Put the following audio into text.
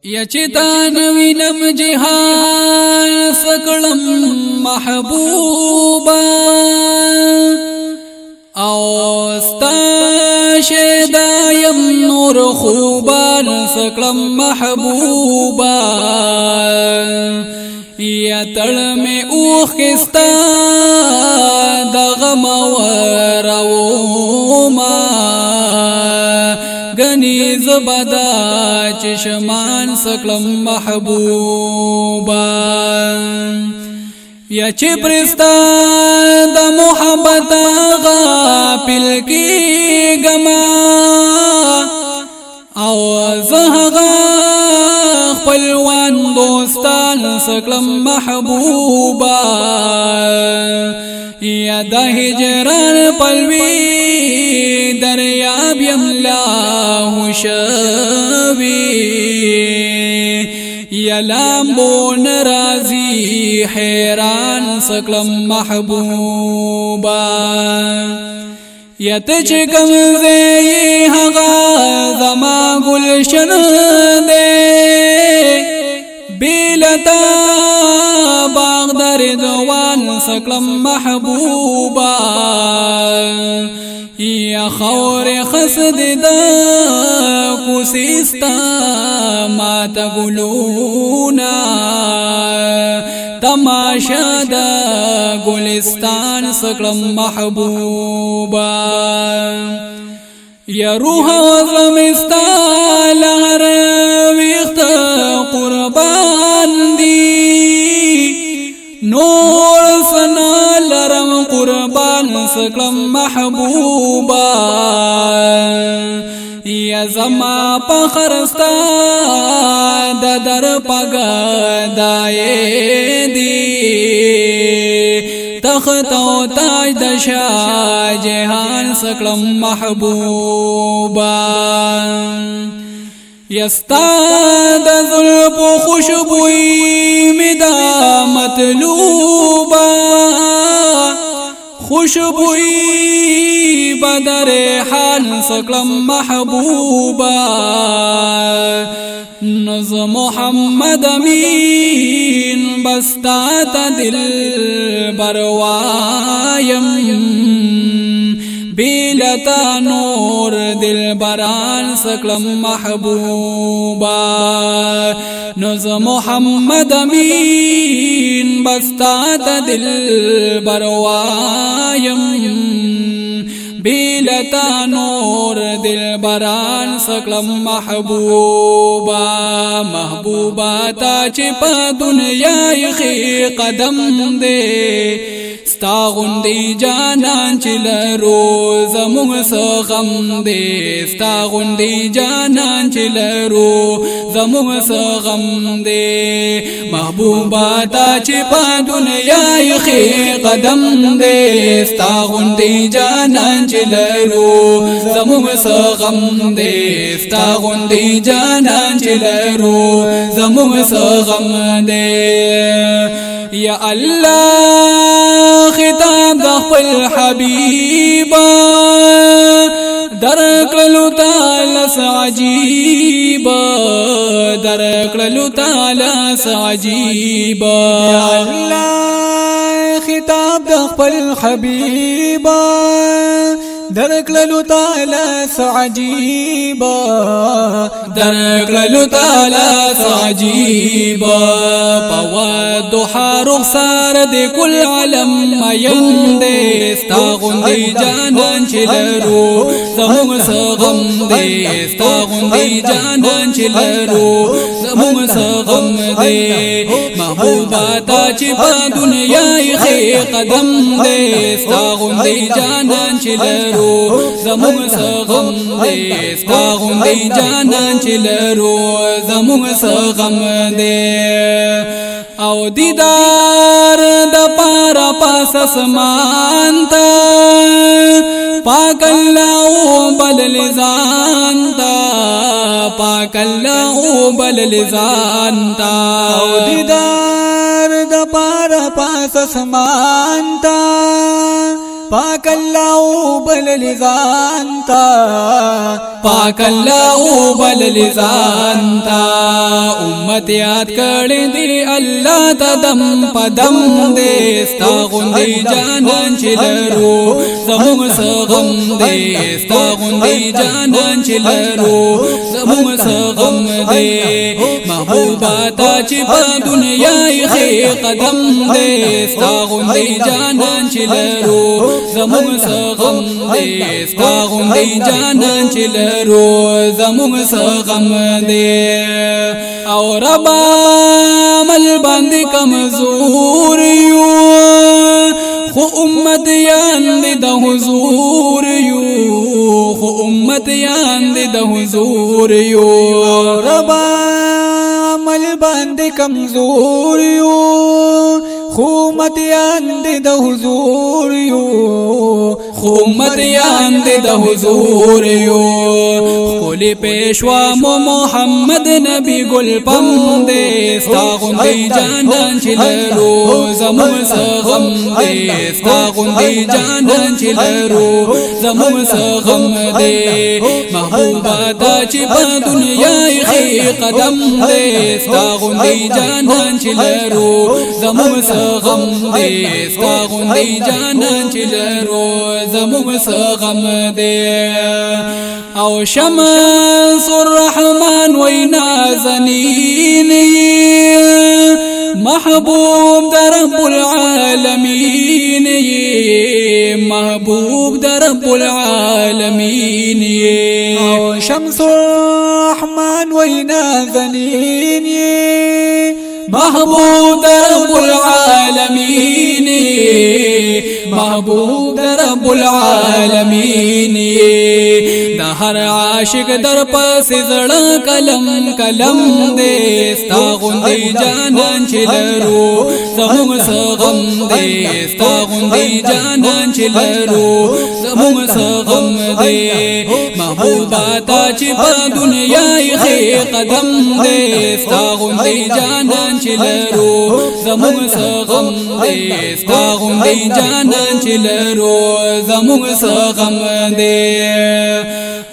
یا چتا نوینم جهان سکړم محبوبا او ستا شیدایم نور خوبان سکړم محبوبا یا تړمه اوخ کستا دغم وروما گنی زبدا چشمان سکلم محبوبا یا چی پرستا دا محبت غافل کی گما او زهغا خپلوان دوستان سکلم محبوبا یا دا هجران پلوی دریاب یملاه شوی یا لامبو نرازی حیران سکلم محبوبا یا تچکم زی حقا زما گلشن دے بیلتا باغ در دوان سکلم محبوبا یا خور خسد دا کسیستا ماتا گلونا تماشا دا گلستان سکلم محبوبا یا روح وزمستا لہر ویخت قربان دی نور سنا لرم قربان سکلم محبوبا یا زما پخرستا در پگا دائے دی تخت و تاج دشا جہان سکلم محبوبا یستا دا ظلب و خوشبوئی مدا مطلوبا خوشبوئی بدر حال سکلم محبوبا نز محمد امین بستا دل بروایم بیلتا نور دل بران سکلم محبوبا نز محمد امین بستا دل بروایم بیلتا نور دل بران سکلم محبوبا محبوبا تا چی پا دنیای خی قدم دے ستا غندی جانان چی لرو زمون سغم دے ستا غندی جانان چی لرو زمون سغم دے محبوبا تا چی پا دنیای خی قدم دے ستا غندی جانان چلرو زمون سغم دے ستا غندی جانان چلرو زمون سغم دے یا اللہ خطاب دا خپل حبیبا درکلو تالس عجیبا درکلو تالس عجیبا یا اللہ خطاب دا خپل حبیبا درکلو تالس عجیبا درکلو تالس عجیبا پواد حارق سار دے کل علم میم دے ستا غندی جانان چلرو زمون سغم دے ستا غندی جانان چلرو زمون سغم دے محبوبا تا چی پا دنیای خی قدم دے ستا غندی جانان چلرو زمون سغم دے ستا غندی جانان چلرو زمون سغم دے او دیدار دا پارا پاس اسمان تا پاک اللہ بلل زان تا پاک اللہ بلل زان تا او دیدار دا پارا پاس اسمان تا پاک الله بلل ځانتا پاک الله بلل ځانتا امت یاد کړي دی الله تدم پدم دې ستا غوندي جانان چلرو زموږ سغم دې ستا غوندي جانان چلرو زموږ سغم دې محبوبا تا چې په دنیا یې قدم دې ستا غوندي جانان چلرو زموږ سغم دې ستا غوندي جانان چلرو زموږ سغم دې او ربا مل باندې کمزور یو خو امت یان دې د حضور یو خو امت یان دې د حضور یو ربا مل باندې کمزور یو خو امت یان دې د حضور یو خو امت یان دې د حضور یو خلی پیشوا محمد نبی گل پم دې ستا غوندي جانان چلرو زموږ سغم دې ستا غوندي جانان چلرو زموږ سغم دې محبوبا تا چې په دنیا یې قدم دې ستا غوندي جانان چلرو زموږ سغم دې ستا غوندي جانان چلرو زموږ سغم دې او شمس الرحمن وینا زنین محبوب در رب العالمین محبوب در رب العالمین او شمس الرحمن وینا زنین محبوب در رب العالمین محبوب در رب العالمین دا هر عاشق در پس زړه کلم کلم دې ستا غوندي جانان چلرو زموږ سغم دې ستا غوندي جانان چلرو زموږ سغم دې محبوبا تا چې په دنیا یې قدم دې ستا غوندي جانان چلرو زموږ سغم دې ستا غوندي جانان چلرو زموږ سغم دې